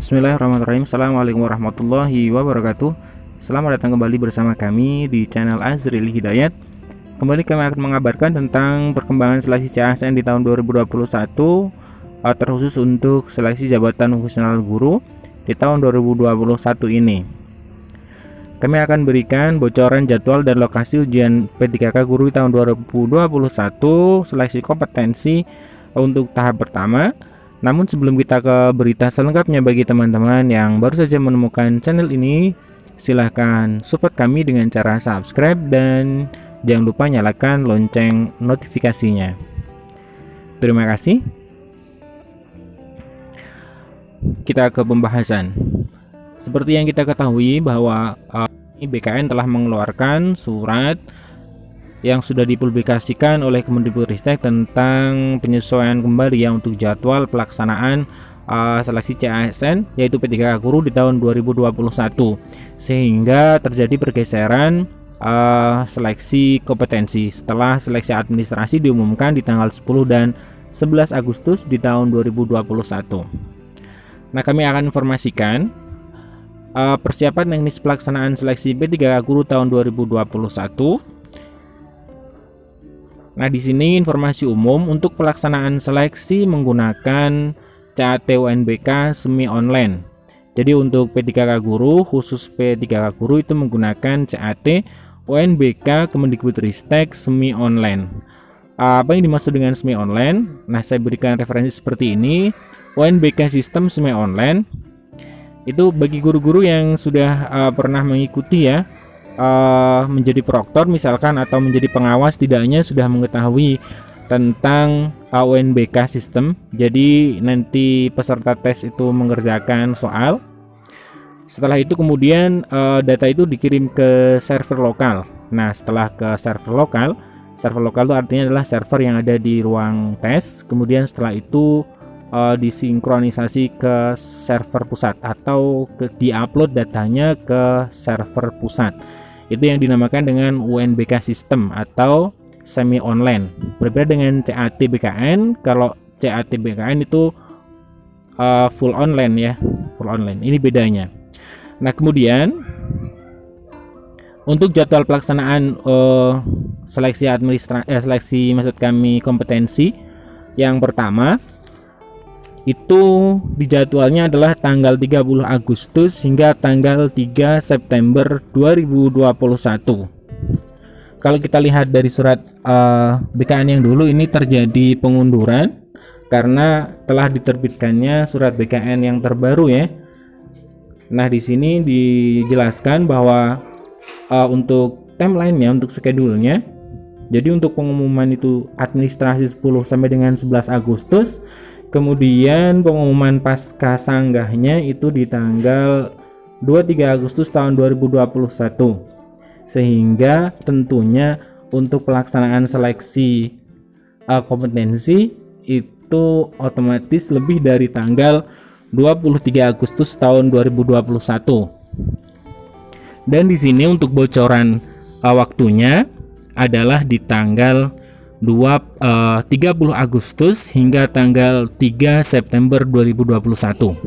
Bismillahirrahmanirrahim. Assalamualaikum warahmatullahi wabarakatuh. Selamat datang kembali bersama kami di channel Azril Hidayat. Kembali kami akan mengabarkan tentang perkembangan seleksi CASN di tahun 2021, terkhusus untuk seleksi jabatan fungsional guru di tahun 2021 ini. Kami akan berikan bocoran jadwal dan lokasi ujian P3K guru di tahun 2021 seleksi kompetensi untuk tahap pertama. Namun sebelum kita ke berita selengkapnya, bagi teman-teman yang baru saja menemukan channel ini, silahkan support kami dengan cara subscribe dan jangan lupa nyalakan lonceng notifikasinya. Terima kasih. Kita ke pembahasan. Seperti yang kita ketahui bahwa BKN telah mengeluarkan surat yang sudah dipublikasikan oleh Kemendikbudristek tentang penyesuaian kembali ya untuk jadwal pelaksanaan seleksi CASN yaitu P3K guru di tahun 2021, sehingga terjadi pergeseran seleksi kompetensi setelah seleksi administrasi diumumkan di tanggal 10 dan 11 Agustus di tahun 2021. Nah, kami akan informasikan persiapan teknis pelaksanaan seleksi P3K guru tahun 2021. Nah, di sini informasi umum untuk pelaksanaan seleksi menggunakan CAT UNBK semi online. Jadi untuk P3K guru, khusus P3K guru itu menggunakan CAT UNBK Kemendikbudristek semi online. Apa yang dimaksud dengan semi online? Nah, saya berikan referensi seperti ini. UNBK sistem semi online itu bagi guru-guru yang sudah pernah mengikuti ya, menjadi proktor misalkan atau menjadi pengawas, tidaknya sudah mengetahui tentang UNBK sistem. Jadi nanti peserta tes itu mengerjakan soal. Setelah itu kemudian data itu dikirim ke server lokal. Nah, setelah ke server lokal itu artinya adalah server yang ada di ruang tes. Kemudian setelah itu disinkronisasi ke server pusat atau diupload datanya ke server pusat. Itu yang dinamakan dengan UNBK sistem atau semi online. Berbeda dengan CAT BKN. Kalau CAT BKN itu full online ya, full online. Ini bedanya. Nah, kemudian untuk jadwal pelaksanaan seleksi maksud kami kompetensi yang pertama itu dijadwalnya adalah tanggal 30 Agustus hingga tanggal 3 September 2021. Kalau kita lihat dari surat BKN yang dulu, ini terjadi pengunduran karena telah diterbitkannya surat BKN yang terbaru ya. Nah, di sini dijelaskan bahwa untuk timeline-nya, untuk schedule-nya, jadi untuk pengumuman itu administrasi 10 sampai dengan 11 Agustus. Kemudian pengumuman pasca sanggahnya itu di tanggal 23 Agustus tahun 2021. Sehingga tentunya untuk pelaksanaan seleksi kompetensi itu otomatis lebih dari tanggal 23 Agustus tahun 2021. Dan di sini untuk bocoran waktunya adalah di tanggal 30 Agustus hingga tanggal 3 September 2021.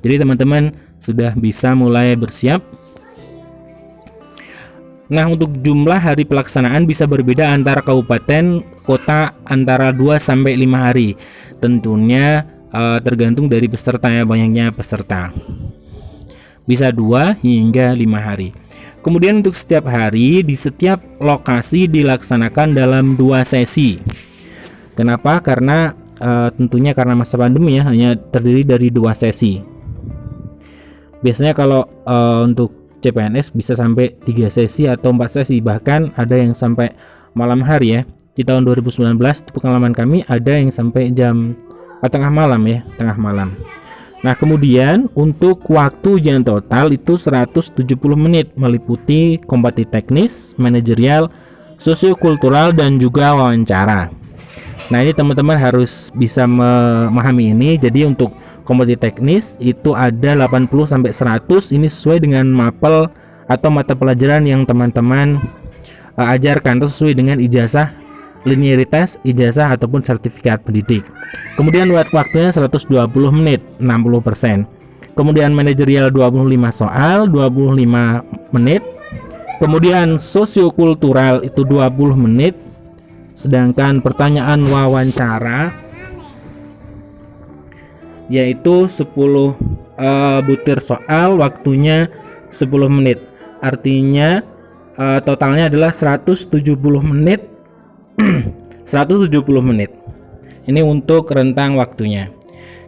Jadi teman-teman sudah bisa mulai bersiap. Nah, untuk jumlah hari pelaksanaan bisa berbeda antara kabupaten kota, antara 2 sampai 5 hari. Tentunya tergantung dari peserta ya, banyaknya peserta. Bisa 2 hingga 5 hari. Kemudian untuk setiap hari di setiap lokasi dilaksanakan dalam 2 sesi. Kenapa? Karena tentunya karena masa pandemi ya, hanya terdiri dari 2 sesi. Biasanya kalau untuk CPNS bisa sampai 3 sesi atau 4 sesi, bahkan ada yang sampai malam hari ya. Di tahun 2019 di pengalaman kami ada yang sampai jam tengah malam ya, tengah malam. Nah, kemudian untuk waktu ujian total itu 170 menit, meliputi kompetisi teknis, manajerial, sosiokultural, dan juga wawancara. Nah, ini teman-teman harus bisa memahami ini. Jadi untuk kompetisi teknis itu ada 80 sampai 100, ini sesuai dengan mapel atau mata pelajaran yang teman-teman ajarkan, atau sesuai dengan ijazah linearitas, ijazah ataupun sertifikat pendidik. Kemudian waktunya 120 menit, 60%. Kemudian manajerial 25 soal 25 menit. Kemudian sosiokultural itu 20 menit. Sedangkan pertanyaan wawancara yaitu 10 butir soal, waktunya 10 menit. Artinya totalnya adalah 170 menit. 170 menit. Ini untuk rentang waktunya.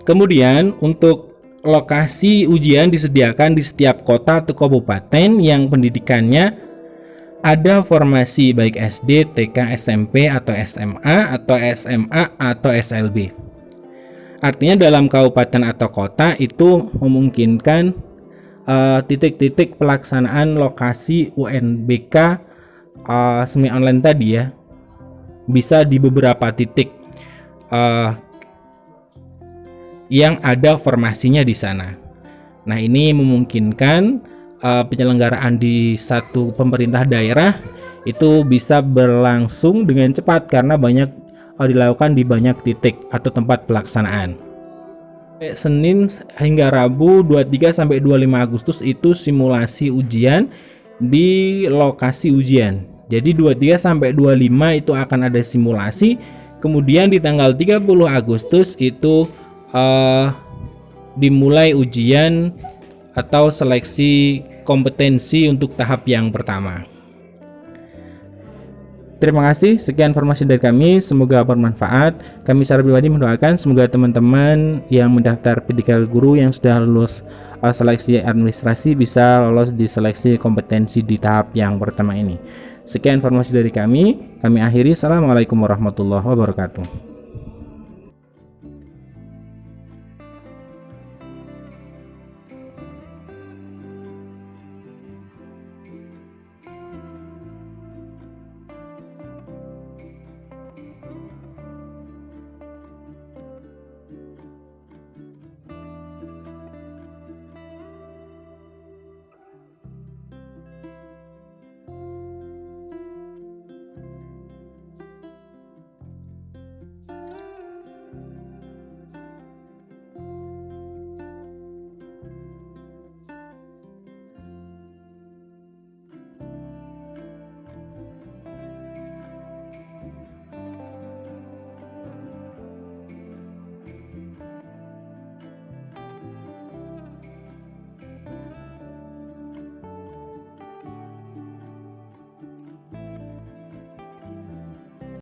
Kemudian untuk lokasi ujian disediakan di setiap kota atau kabupaten yang pendidikannya ada formasi baik SD, TK, SMP atau SMA atau SMA atau SLB. Artinya dalam kabupaten atau kota itu memungkinkan titik-titik pelaksanaan lokasi UNBK semi online tadi ya, bisa di beberapa titik yang ada formasinya di sana. Nah, ini memungkinkan penyelenggaraan di satu pemerintah daerah itu bisa berlangsung dengan cepat karena banyak dilakukan di banyak titik atau tempat pelaksanaan. Senin hingga Rabu 23 sampai 25 Agustus itu simulasi ujian di lokasi ujian. Jadi 23 sampai 25 itu akan ada simulasi. Kemudian di tanggal 30 Agustus itu dimulai ujian atau seleksi kompetensi untuk tahap yang pertama. Terima kasih, sekian informasi dari kami, semoga bermanfaat. Kami secara pribadi mendoakan semoga teman-teman yang mendaftar P3K Guru yang sudah lulus seleksi administrasi bisa lolos di seleksi kompetensi di tahap yang pertama ini. Sekian informasi dari kami akhiri. Assalamualaikum warahmatullahi wabarakatuh.